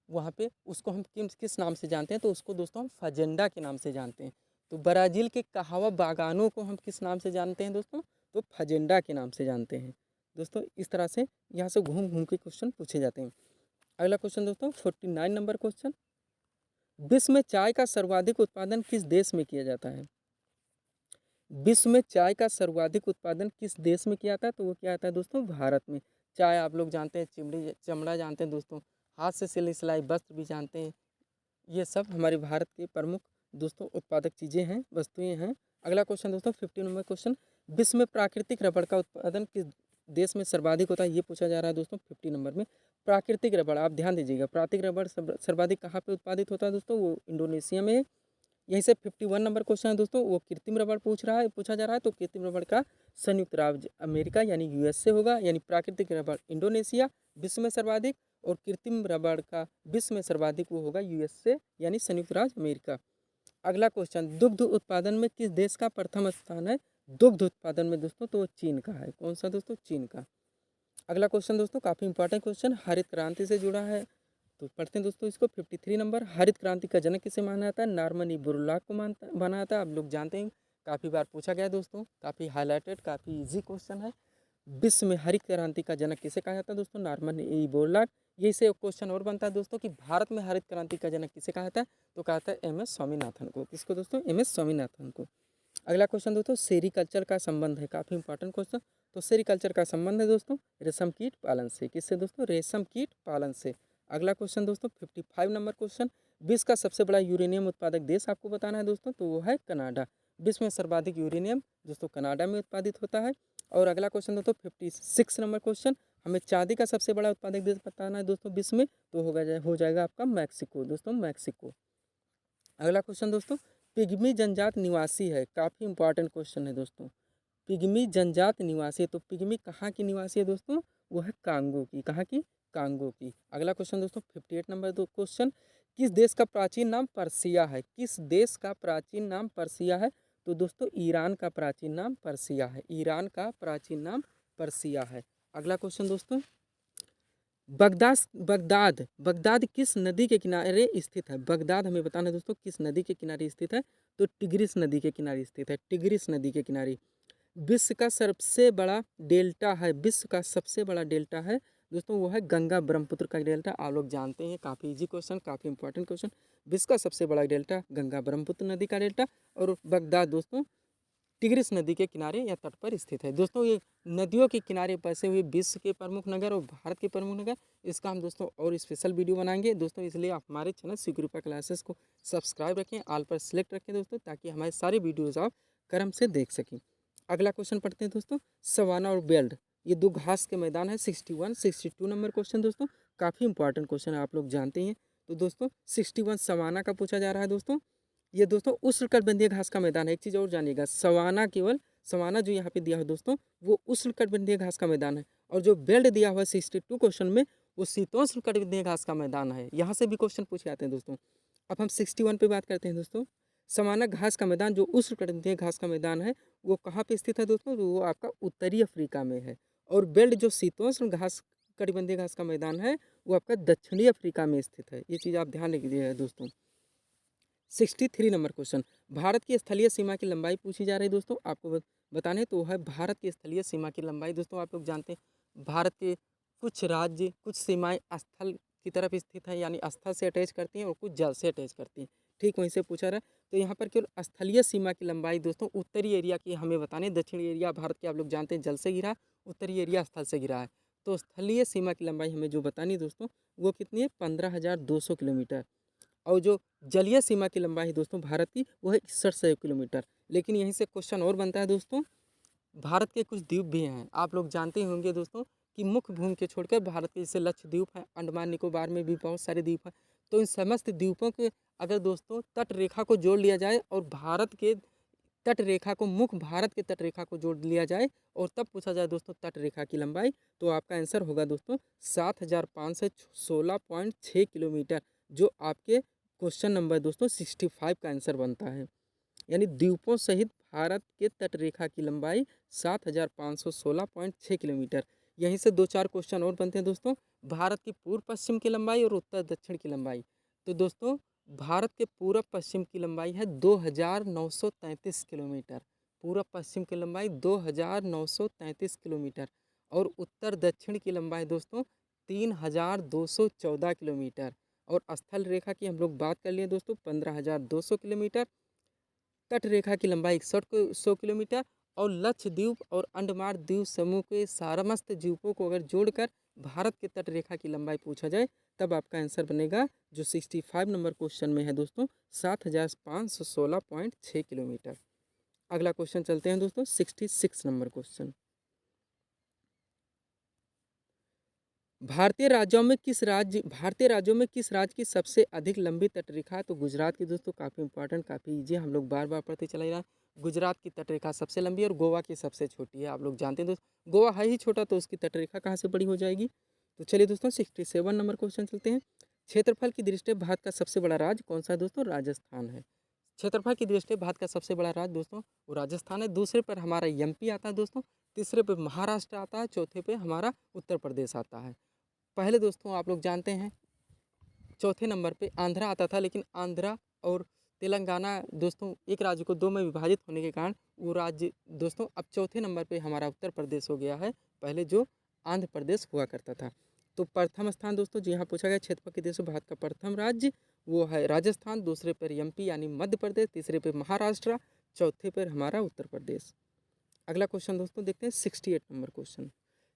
वहाँ पे उसको हम किस नाम से जानते हैं? तो उसको दोस्तों हम फजेंडा के नाम से जानते हैं। तो ब्राज़ील के कहवा बागानों को हम किस नाम से जानते हैं दोस्तों? तो फजेंडा के नाम से जानते हैं दोस्तों। इस तरह से यहाँ से घूम घूम के क्वेश्चन पूछे जाते हैं। अगला क्वेश्चन दोस्तों 49 नंबर क्वेश्चन, विश्व में चाय का सर्वाधिक उत्पादन किस देश में किया जाता है? विश्व में चाय का सर्वाधिक उत्पादन किस देश में किया जाता है? तो वो क्या आता है दोस्तों? भारत में। चाय आप लोग जानते हैं, चमड़ा जानते हैं दोस्तों, हाथ से सिली सिलाई वस्त्र भी जानते हैं। ये सब हमारे भारत के प्रमुख दोस्तों उत्पादक चीज़ें हैं, वस्तुएं हैं। अगला क्वेश्चन दोस्तों 50 नंबर क्वेश्चन, विश्व में प्राकृतिक रबड़ का उत्पादन किस देश में सर्वाधिक होता है? ये पूछा जा रहा है दोस्तों 50 नंबर में। प्राकृतिक रबड़ आप ध्यान दीजिएगा, प्राकृतिक रबड़ सर्वाधिक कहाँ पे उत्पादित होता है दोस्तों? वो इंडोनेशिया में है। यहीं से 51 नंबर क्वेश्चन है दोस्तों, वो कृत्रिम रबड़ पूछा जा रहा है। तो कृत्रिम रबड़ का संयुक्त राज्य अमेरिका यानी यूएसए होगा, यानी प्राकृतिक रबड़ इंडोनेशिया विश्व में सर्वाधिक, और कृत्रिम रबड़ का विश्व में सर्वाधिक वो होगा यूएसए यानी संयुक्त राज्य अमेरिका। अगला क्वेश्चन, दुग्ध उत्पादन में किस देश का प्रथम स्थान है? दुग्ध उत्पादन में दोस्तों तो चीन का है। कौन सा दोस्तों? चीन का। अगला क्वेश्चन दोस्तों काफ़ी इंपॉर्टेंट क्वेश्चन, हरित क्रांति से जुड़ा है, तो पढ़ते हैं दोस्तों इसको। 53 नंबर, हरित क्रांति का जनक किसे माना जाता है? नॉर्मन ई बोरलॉग को माना जाता है। आप लोग जानते हैं, काफ़ी बार पूछा गया है दोस्तों, काफ़ी हाईलाइटेड, काफ़ी इजी क्वेश्चन है। विश्व में हरित क्रांति का जनक किसे कहा जाता है दोस्तों? Norman E Borlaug. यही से एक क्वेश्चन और बनता है दोस्तों कि भारत में हरित क्रांति का जनक किसे कहा जाता है? तो कहता है एम एस स्वामीनाथन को। किसको दोस्तों? एम एस स्वामीनाथन को। अगला क्वेश्चन दोस्तों सेरीकल्चर का संबंध है, काफ़ी इंपॉर्टेंट क्वेश्चन। तो सेरीकल्चर का संबंध है दोस्तों रेशम कीट पालन से। किससे दोस्तों? रेशम कीट पालन से। अगला क्वेश्चन दोस्तों 55 नंबर क्वेश्चन, विश्व का सबसे बड़ा यूरेनियम उत्पादक देश आपको बताना है दोस्तों, तो वो है कनाडा। विश्व में सर्वाधिक यूरेनियम दोस्तों कनाडा में उत्पादित होता है। और अगला क्वेश्चन दोस्तों 56 नंबर क्वेश्चन, हमें चांदी का सबसे बड़ा उत्पादक देश बताना है दोस्तों विश्व में, तो हो जाएगा आपका मैक्सिको दोस्तों, मैक्सिको। अगला क्वेश्चन दोस्तों, पिग्मी जनजात निवासी है, काफ़ी इंपॉर्टेंट क्वेश्चन है दोस्तों। पिग्मी जनजात निवासी है, तो पिग्मी कहाँ की निवासी है दोस्तों? वो है कांगो की। कहाँ की? कांगो की। अगला क्वेश्चन दोस्तों 58 नंबर दो क्वेश्चन, किस देश का प्राचीन नाम पर्सिया है? किस देश का प्राचीन नाम पर्सिया है? तो दोस्तों ईरान का प्राचीन नाम पर्सिया है। ईरान का प्राचीन नाम पर्सिया है। अगला क्वेश्चन दोस्तों, बगदाद किस नदी के किनारे स्थित है? बगदाद हमें बताना है दोस्तों किस नदी के किनारे स्थित है? तो टिग्रिस नदी के किनारे स्थित है। टिग्रिस नदी के किनारे। विश्व का सबसे बड़ा डेल्टा है, विश्व का सबसे बड़ा डेल्टा है दोस्तों, वो है गंगा ब्रह्मपुत्र का डेल्टा। आप लोग जानते हैं, काफ़ी इजी क्वेश्चन, काफ़ी इंपॉर्टेंट क्वेश्चन। विश्व का सबसे बड़ा डेल्टा गंगा ब्रह्मपुत्र नदी का डेल्टा, और बगदाद दोस्तों टिग्रिस नदी के किनारे या तट पर स्थित है दोस्तों। ये नदियों के किनारे बसे हुए विश्व के प्रमुख नगर और भारत के प्रमुख नगर, इसका हम दोस्तों और स्पेशल वीडियो बनाएंगे दोस्तों। इसलिए आप हमारे चैनल सिक्योरिफाई क्लासेस को सब्सक्राइब रखें, ऑल पर सिलेक्ट रखें दोस्तों, ताकि हमारे सारे वीडियोज़ आप क्रम से देख सकें। अगला क्वेश्चन पढ़ते हैं दोस्तों, सवाना और बेल्ट ये दो घास के मैदान है। 61 62 नंबर क्वेश्चन दोस्तों, काफ़ी इंपॉर्टेंट क्वेश्चन है, आप लोग जानते ही हैं। तो दोस्तों 61 सवाना का पूछा जा रहा है दोस्तों। ये दोस्तों उष्णकटिबंधीय घास का मैदान है। एक चीज़ और जानिएगा, सवाना केवल सवाना जो यहाँ पे दिया है दोस्तों वो उष्णकटिबंधीय घास का मैदान है, और जो बेल्ट दिया हुआ है 62 क्वेश्चन में वो शीतोष्णकटिबंधीय घास का मैदान है। यहाँ से भी क्वेश्चन पूछे जाते हैं दोस्तों। अब हम 61 पे बात करते हैं दोस्तों। सवाना घास का मैदान जो उष्णकटिबंधीय घास का मैदान है वो कहाँ पे स्थित है दोस्तों, वो आपका उत्तरी अफ्रीका में है। और बेल्ट जो शीतोष्ण घास कटिबंधीय घास का मैदान है वो आपका दक्षिणी अफ्रीका में स्थित है। ये चीज़ आप ध्यान रखिएगा दोस्तों। 63 नंबर क्वेश्चन, भारत की स्थलीय सीमा की लंबाई पूछी जा रही है दोस्तों। आपको बताने तो है भारत की स्थलीय सीमा की लंबाई। दोस्तों आप लोग जानते हैं भारत के कुछ राज्य कुछ सीमाएं स्थल की तरफ स्थित है, यानी स्थल से अटैच करती हैं, और कुछ जल से अटैच करती हैं। ठीक वहीं से पूछा रहा है। तो यहाँ पर केवल स्थलीय सीमा की लंबाई दोस्तों उत्तरी एरिया की हमें बताने, दक्षिणी एरिया भारत के आप लोग जानते हैं जल से घिरा, उत्तरी एरिया स्थल से घिरा है। तो स्थलीय सीमा की लंबाई हमें जो बतानी दोस्तों वो कितनी है, 15,200 किलोमीटर। और जो जलीय सीमा की लंबाई है दोस्तों भारत की वो है 6100 किलोमीटर। लेकिन यहीं से क्वेश्चन और बनता है दोस्तों, भारत के कुछ द्वीप भी हैं, आप लोग जानते ही होंगे दोस्तों कि मुख्य भूमि के छोड़कर भारत के जैसे लक्षद्वीप है, अंडमान निकोबार में भी बहुत सारे द्वीप हैं। तो इन समस्त द्वीपों के अगर दोस्तों तट रेखा को जोड़ लिया जाए और भारत के तट रेखा को मुख्य भारत के तट रेखा को जोड़ लिया जाए और तब पूछा जाए दोस्तों तट रेखा की लंबाई, तो आपका आंसर होगा दोस्तों 7516.6 किलोमीटर, जो आपके क्वेश्चन नंबर दोस्तों 65 का आंसर बनता है। यानी द्वीपों सहित भारत के तट रेखा की लंबाई 7516.6 किलोमीटर। यहीं से दो चार क्वेश्चन और बनते हैं दोस्तों, भारत की पूर्व पश्चिम की लंबाई और उत्तर दक्षिण की लंबाई। तो दोस्तों भारत के पूरब पश्चिम की लंबाई है 2933 किलोमीटर, पूरब पश्चिम की लंबाई 2933 किलोमीटर, और उत्तर दक्षिण की लंबाई दोस्तों 3214 किलोमीटर। और स्थल रेखा की हम लोग बात कर लिए दोस्तों 15,200 किलोमीटर, तट रेखा की लंबाई 6100 किलोमीटर, और लक्षद्वीप और अंडमान द्वीप समूह के समस्त द्वीपों को अगर जोड़कर भारत के तट रेखा की लंबाई पूछा जाए तब आपका आंसर बनेगा जो 65 नंबर क्वेश्चन में है दोस्तों 7516.6 किलोमीटर। अगला क्वेश्चन चलते हैं दोस्तों 66 नंबर क्वेश्चन, भारतीय राज्यों में किस राज्य की सबसे अधिक लंबी तटरेखा है। तो गुजरात की दोस्तों, काफ़ी इंपॉर्टेंट काफ़ी ईजी, हम लोग बार बार पढ़ते चले जा रहे हैं। गुजरात की तटरेखा सबसे लंबी है और गोवा की सबसे छोटी है। आप लोग जानते हैं दोस्तों गोवा है ही छोटा, तो उसकी तटरेखा कहाँ से बड़ी हो जाएगी। तो चलिए दोस्तों 67 नंबर क्वेश्चन चलते हैं, क्षेत्रफल की दृष्टि से भारत का सबसे बड़ा राज्य कौन सा है दोस्तों, राजस्थान है। क्षेत्रफल की दृष्टि से भारत का सबसे बड़ा राज्य दोस्तों वो राजस्थान है। दूसरे पर हमारा एमपी आता है दोस्तों, तीसरे पे महाराष्ट्र आता है, चौथे पे हमारा उत्तर प्रदेश आता है। पहले दोस्तों आप लोग जानते हैं चौथे नंबर पे आंध्रा आता था, लेकिन आंध्रा और तेलंगाना दोस्तों एक राज्य को दो में विभाजित होने के कारण वो राज्य दोस्तों अब चौथे नंबर पे हमारा उत्तर प्रदेश हो गया है, पहले जो आंध्र प्रदेश हुआ करता था। तो प्रथम स्थान दोस्तों जी हाँ पूछा गया क्षेत्रफल की दृष्टि से भारत का प्रथम राज्य वो है राजस्थान, दूसरे पर एमपी यानी मध्य प्रदेश, तीसरे पे महाराष्ट्र, चौथे पर हमारा उत्तर प्रदेश। अगला क्वेश्चन दोस्तों देखते हैं 68 नंबर क्वेश्चन,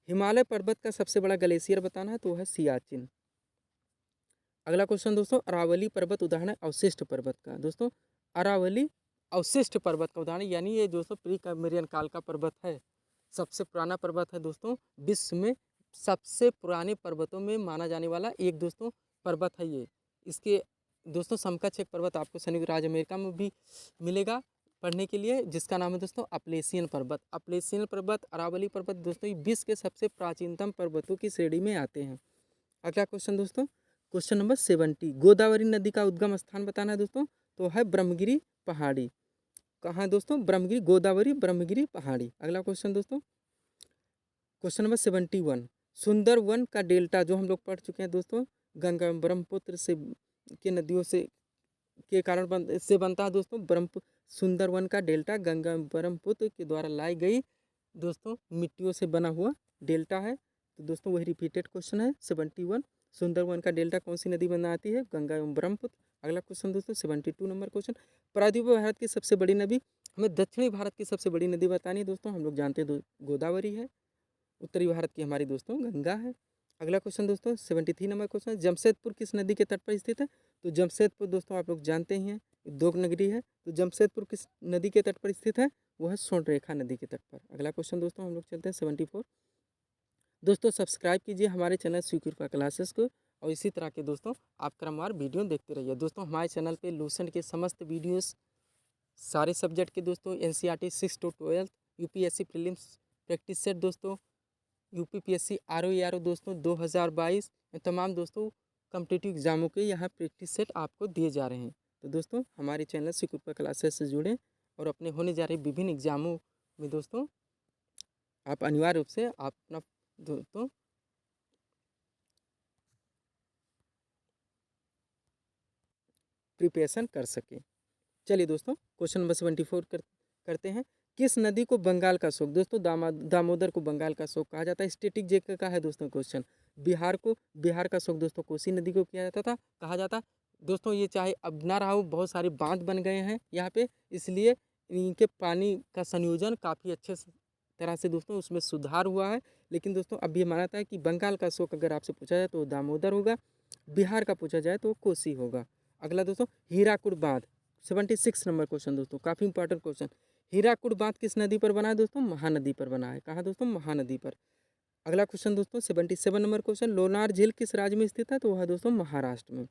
हिमालय पर्वत का सबसे बड़ा ग्लेशियर बताना है, तो वह है सियाचिन। अगला क्वेश्चन दोस्तों, अरावली पर्वत उदाहरण है अवशिष्ट पर्वत का। दोस्तों अरावली अवशिष्ट पर्वत का उदाहरण, यानी ये दोस्तों प्री कैम्ब्रियन काल का पर्वत है, सबसे पुराना पर्वत है दोस्तों, विश्व में सबसे पुराने पर्वतों में माना जाने वाला एक दोस्तों पर्वत है ये। इसके दोस्तों समकक्ष एक पर्वत आपको संयुक्त राज्य अमेरिका में भी मिलेगा पढ़ने के लिए, जिसका नाम है दोस्तों अपलेशियन पर्वत। अपलेशियन पर्वत, अरावली पर्वत दोस्तों विश्व के सबसे प्राचीनतम पर्वतों की श्रेणी में आते हैं। अगला क्वेश्चन दोस्तों, क्वेश्चन नंबर 70, गोदावरी नदी का उद्गम स्थान बताना है दोस्तों, तो है ब्रह्मगिरी पहाड़ी। कहाँ है दोस्तों, ब्रह्मगिरी, गोदावरी ब्रह्मगिरी पहाड़ी। अगला क्वेश्चन दोस्तों, क्वेश्चन नंबर 71, सुंदरवन का डेल्टा जो हम लोग पढ़ चुके हैं दोस्तों, गंगा ब्रह्मपुत्र से के नदियों से के कारण से बनता है दोस्तों ब्रह्मपुत्र। सुंदरवन का डेल्टा गंगा ब्रह्मपुत्र के द्वारा लाई गई दोस्तों मिट्टियों से बना हुआ डेल्टा है। तो दोस्तों वही रिपीटेड क्वेश्चन है 71, सुंदरवन का डेल्टा कौन सी नदी बनाती है, गंगा एवं ब्रह्मपुत्र। अगला क्वेश्चन दोस्तों 72 नंबर क्वेश्चन, प्रायद्वीपीय भारत की सबसे बड़ी नदी, हमें दक्षिणी भारत की सबसे बड़ी नदी बतानी है दोस्तों, हम लोग जानते हैं गोदावरी है, उत्तरी भारत की हमारी दोस्तों गंगा है। अगला क्वेश्चन दोस्तों 73 नंबर क्वेश्चन, जमशेदपुर किस नदी के तट पर स्थित है, तो जमशेदपुर दोस्तों आप लोग जानते ही हैं उद्योग नगरी है। तो जमशेदपुर किस नदी के तट पर स्थित है? वो है स्वर्णरेखा नदी के तट पर। अगला क्वेश्चन दोस्तों हम लोग चलते हैं 74। दोस्तों सब्सक्राइब कीजिए हमारे चैनल शिवकृपा क्लासेस को और इसी तरह के दोस्तों आप क्रमवार वीडियो देखते रहिए। दोस्तों हमारे चैनल पे लूसेंट के समस्त वीडियोस सारे सब्जेक्ट के दोस्तों NCERT 6 to 12, UPSC prelims practice set दोस्तों, UPPSC RO दोस्तों 2022 तमाम दोस्तों कॉम्पिटिटिव एग्जामों के यहाँ प्रैक्टिस सेट आपको दिए जा रहे हैं। तो दोस्तों हमारे चैनल शिवकृपा क्लासेस से जुड़ें और अपने होने जा रहे विभिन्न एग्जामों में दोस्तों आप अनिवार्य रूप से आप अपना दोस्तों प्रिपरेशन कर सकें। चलिए दोस्तों क्वेश्चन नंबर 74 करते हैं। किस नदी को बंगाल का शोक? दोस्तों दामोदर को बंगाल का शोक कहा जाता है। स्टैटिक जेके का है दोस्तों क्वेश्चन। बिहार का शोक दोस्तों कोसी नदी को किया जाता था कहा जाता। दोस्तों ये चाहे अब ना रहा हो, बहुत सारे बांध बन गए हैं यहाँ पे, इसलिए इनके पानी का संयोजन काफ़ी अच्छे तरह से दोस्तों उसमें सुधार हुआ है। लेकिन दोस्तों अब ये माना जाता है कि बंगाल का शोक अगर आपसे पूछा जाए तो दामोदर होगा, बिहार का पूछा जाए तो कोसी होगा। अगला दोस्तों हीराकुड बांध 76 नंबर क्वेश्चन दोस्तों, काफ़ी इंपॉर्टेंट क्वेश्चन। हीराकुड बांध किस नदी पर बना है दोस्तों? महानदी पर बना है। कहाँ दोस्तों? महानदी पर। अगला क्वेश्चन दोस्तों 77 नंबर क्वेश्चन, लोनार झील किस राज्य में स्थित है? तो वह है दोस्तों महाराष्ट्र में।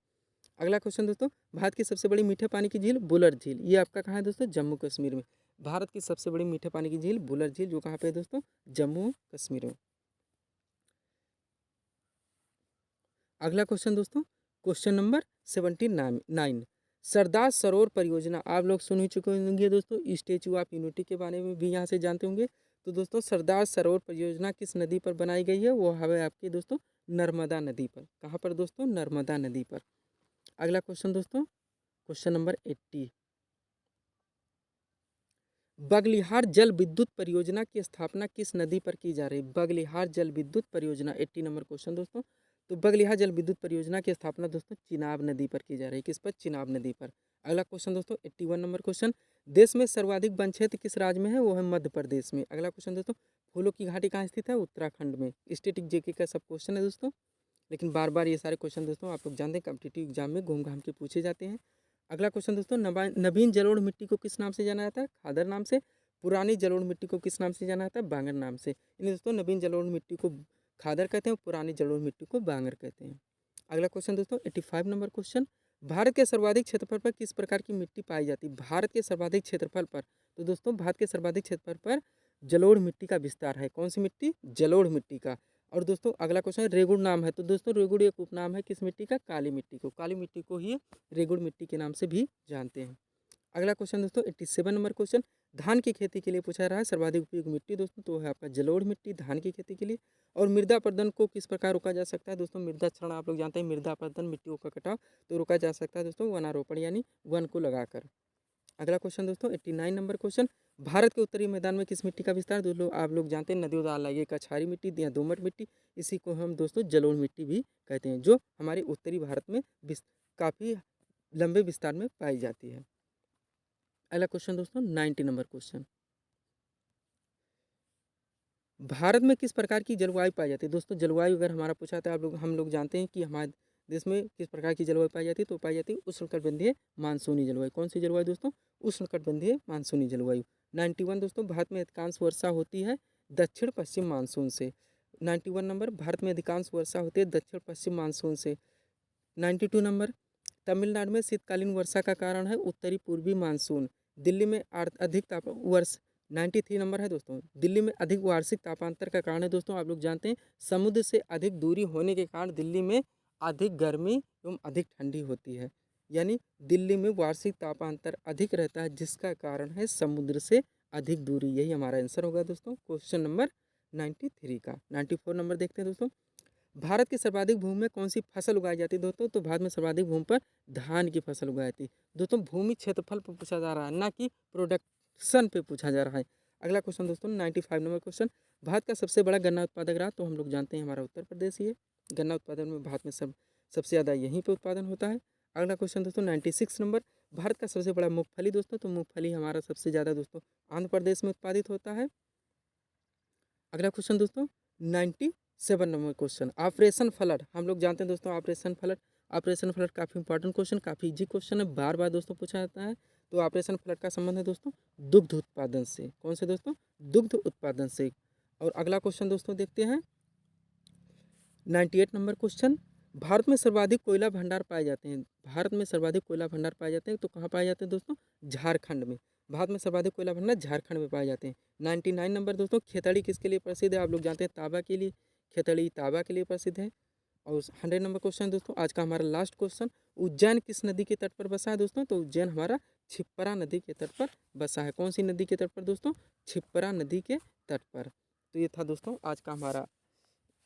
अगला क्वेश्चन दोस्तों, भारत की सबसे बड़ी मीठे पानी की झील बुलर झील, ये आपका कहाँ है दोस्तों? जम्मू कश्मीर में। भारत की सबसे बड़ी मीठे पानी की झील बुलर झील, जो कहाँ पे है दोस्तों? जम्मू कश्मीर में। अगला क्वेश्चन दोस्तों क्वेश्चन नंबर 79, सरदार सरोवर परियोजना आप लोग सुन ही चुके होंगे दोस्तों, स्टेचू ऑफ यूनिटी के बारे में भी यहाँ से जानते होंगे। तो दोस्तों सरदार सरोवर परियोजना किस नदी पर बनाई गई है? वो है आपकी दोस्तों नर्मदा नदी पर। कहाँ पर दोस्तों? नर्मदा नदी पर। अगला क्वेश्चन दोस्तों क्वेश्चन नंबर 80, बगलिहार जल विद्युत परियोजना की स्थापना किस नदी पर की जा रही है? बगलिहार जल विद्युत परियोजना 80 नंबर क्वेश्चन दोस्तों। तो बगलिहार जल विद्युत परियोजना की स्थापना दोस्तों चिनाब नदी पर की जा रही है। किस पर? चिनाब नदी पर। अगला क्वेश्चन दोस्तों 81 नंबर क्वेश्चन, देश में सर्वाधिक वन क्षेत्र किस राज्य में है? वो है मध्य प्रदेश में। अगला क्वेश्चन दोस्तों, फूलों की घाटी कहाँ स्थित है? उत्तराखंड में। स्टैटिक जेके का सब क्वेश्चन है दोस्तों, लेकिन बार बार ये सारे क्वेश्चन दोस्तों आप लोग जानते हैं कॉम्पिटिटिव एग्जाम में घूम घाम के पूछे जाते हैं। अगला क्वेश्चन दोस्तों, नवीन जलोढ़ मिट्टी को किस नाम से जाना जाता है? खादर नाम से। पुरानी जलोढ़ मिट्टी को किस नाम से जाना जाता है? बांगर नाम से। इन्हें दोस्तों नवीन जलोढ़ मिट्टी को खादर कहते हैं, पुरानी जलोढ़ मिट्टी को बांगर कहते हैं। अगला क्वेश्चन दोस्तों 85 नंबर क्वेश्चन, भारत के सर्वाधिक क्षेत्रफल पर किस प्रकार की मिट्टी पाई जाती है? भारत के सर्वाधिक क्षेत्रफल पर, तो दोस्तों भारत के सर्वाधिक क्षेत्रफल पर जलोढ़ मिट्टी का विस्तार है। कौन सी मिट्टी? जलोढ़ मिट्टी का। और दोस्तों अगला क्वेश्चन, रेगुड़ नाम है। तो दोस्तों रेगुड़ एक उपनाम है किस मिट्टी का? काली मिट्टी को। काली मिट्टी को ही रेगुड़ मिट्टी के नाम से भी जानते हैं। अगला क्वेश्चन दोस्तों 87 नंबर क्वेश्चन, धान की खेती के लिए पूछा रहा है सर्वाधिक उपयुक्त मिट्टी दोस्तों, तो है आपका जलोढ़ मिट्टी धान की खेती के लिए। और मृदा अपरदन को किस प्रकार रोका जा सकता है दोस्तों? मृदा क्षरण आप लोग जानते हैं, मृदा अपरदन मिट्टियों का कटाव तो रोका जा सकता है दोस्तों वनारोपण यानी वन को लगाकर। अगला क्वेश्चन दोस्तों 89 नंबर क्वेश्चन, भारत के उत्तरी मैदान में किस मिट्टी का विस्तार? दोस्तों आप लोग जानते हैं नदियों द्वारा लाई गई कछारी मिट्टी या दोमट मिट्टी, इसी को हम दोस्तों जलोढ़ मिट्टी भी कहते हैं, जो हमारे उत्तरी भारत में काफ़ी लंबे विस्तार में पाई जाती है। अगला क्वेश्चन दोस्तों 90 नंबर क्वेश्चन, भारत में किस प्रकार की जलवायु पाई जाती है? दोस्तों जलवायु अगर हमारा पूछा था हम लोग जानते हैं कि हमारे देश में किस प्रकार की जलवायु पाई जाती है, तो पाई जाती है उष्णकटिबंधीय मानसूनी जलवायु। कौन सी जलवायु दोस्तों? उष्णकटिबंधीय मानसूनी जलवायु। 91 दोस्तों, भारत में अधिकांश वर्षा होती है दक्षिण पश्चिम मानसून से। 91 नंबर, भारत में अधिकांश वर्षा होती है दक्षिण पश्चिम मानसून से। 92 नंबर, तमिलनाडु में शीतकालीन वर्षा का कारण है उत्तरी पूर्वी मानसून। दिल्ली में अधिक वर्ष 93 नंबर है दोस्तों, दिल्ली में अधिक वार्षिक तापांतर का कारण है दोस्तों आप लोग जानते हैं समुद्र से अधिक दूरी होने के कारण दिल्ली में अधिक गर्मी एवं अधिक ठंडी होती है, यानी दिल्ली में वार्षिक तापांतर अधिक रहता है जिसका कारण है समुद्र से अधिक दूरी। यही हमारा आंसर होगा दोस्तों क्वेश्चन नंबर 93 का। 94 नंबर देखते हैं दोस्तों, भारत की सर्वाधिक भूमि में कौन सी फसल उगाई जाती है दोस्तों? तो भारत में सर्वाधिक भूमि पर धान की फसल उगाई जाती है दोस्तों। भूमि क्षेत्रफल पर पूछा जा रहा है, ना कि प्रोडक्शन पे पूछा जा रहा है। अगला क्वेश्चन दोस्तों 95 नंबर क्वेश्चन, भारत का सबसे बड़ा गन्ना उत्पादक रहा, तो हम लोग जानते हैं हमारा उत्तर प्रदेश ही है। गन्ना उत्पादन में भारत में सबसे ज़्यादा यहीं पर उत्पादन होता है। अगला क्वेश्चन दोस्तों 96 नंबर, भारत का सबसे बड़ा मूंगफली दोस्तों, तो मूंगफली हमारा सबसे ज़्यादा दोस्तों आंध्र प्रदेश में उत्पादित होता है। अगला क्वेश्चन दोस्तों 97 नंबर क्वेश्चन, ऑपरेशन फ्लड हम लोग जानते हैं दोस्तों ऑपरेशन फ्लड ऑपरेशन फ्लड काफ़ी इंपॉर्टेंट क्वेश्चन, काफ़ी इजी क्वेश्चन है, बार बार दोस्तों पूछा जाता है। तो ऑपरेशन फ्लड का संबंध है दोस्तों दुग्ध उत्पादन से। कौन से दोस्तों? दुग्ध उत्पादन से। और अगला क्वेश्चन दोस्तों देखते हैं 98 नंबर क्वेश्चन। भारत में सर्वाधिक कोयला भंडार पाए जाते हैं। भारत में सर्वाधिक कोयला भंडार पाए जाते हैं तो कहाँ पाए जाते हैं दोस्तों? झारखंड में। भारत में सर्वाधिक कोयला भंडार झारखंड में पाए जाते हैं। 99 नंबर दोस्तों, खेतड़ी किसके लिए प्रसिद्ध है? आप लोग जानते हैं तांबा के लिए। खेतड़ी तांबा के लिए प्रसिद्ध है। और 100 नंबर क्वेश्चन दोस्तों, आज का हमारा लास्ट क्वेश्चन, उज्जैन किस नदी के तट पर बसा है दोस्तों? तो उज्जैन हमारा छिप्परा नदी के तट पर बसा है। कौन सी नदी के तट पर दोस्तों? छिप्परा नदी के तट पर। तो ये था दोस्तों आज का हमारा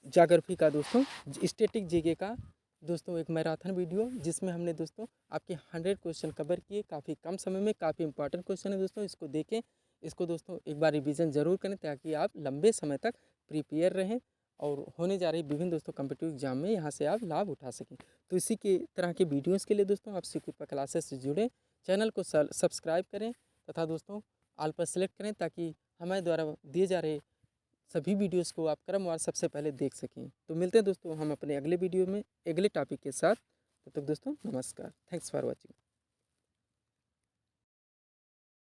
ज्योग्राफी का दोस्तों स्टैटिक जीके का दोस्तों एक मैराथन वीडियो, जिसमें हमने दोस्तों आपके 100 क्वेश्चन कवर किए काफ़ी कम समय में। काफ़ी इंपॉर्टेंट क्वेश्चन है दोस्तों, इसको देखें, इसको दोस्तों एक बार रिवीजन ज़रूर करें ताकि आप लंबे समय तक प्रिपेयर रहें और होने जा रही विभिन्न दोस्तों कॉम्पिटिटिव एग्जाम में यहाँ से आप लाभ उठा सकें। तो इसी के तरह के वीडियोज़ के लिए दोस्तों आप सिक्योर क्लासेस से जुड़ें, चैनल को सब्सक्राइब करें तथा दोस्तों ऑल पर सेलेक्ट करें ताकि हमारे द्वारा दिए जा रहे सभी वीडियोस को आप क्रमवार सबसे पहले देख सकें। तो मिलते हैं दोस्तों हम अपने अगले वीडियो में अगले टॉपिक के साथ। तब तक दोस्तों नमस्कार, थैंक्स फॉर वॉचिंग।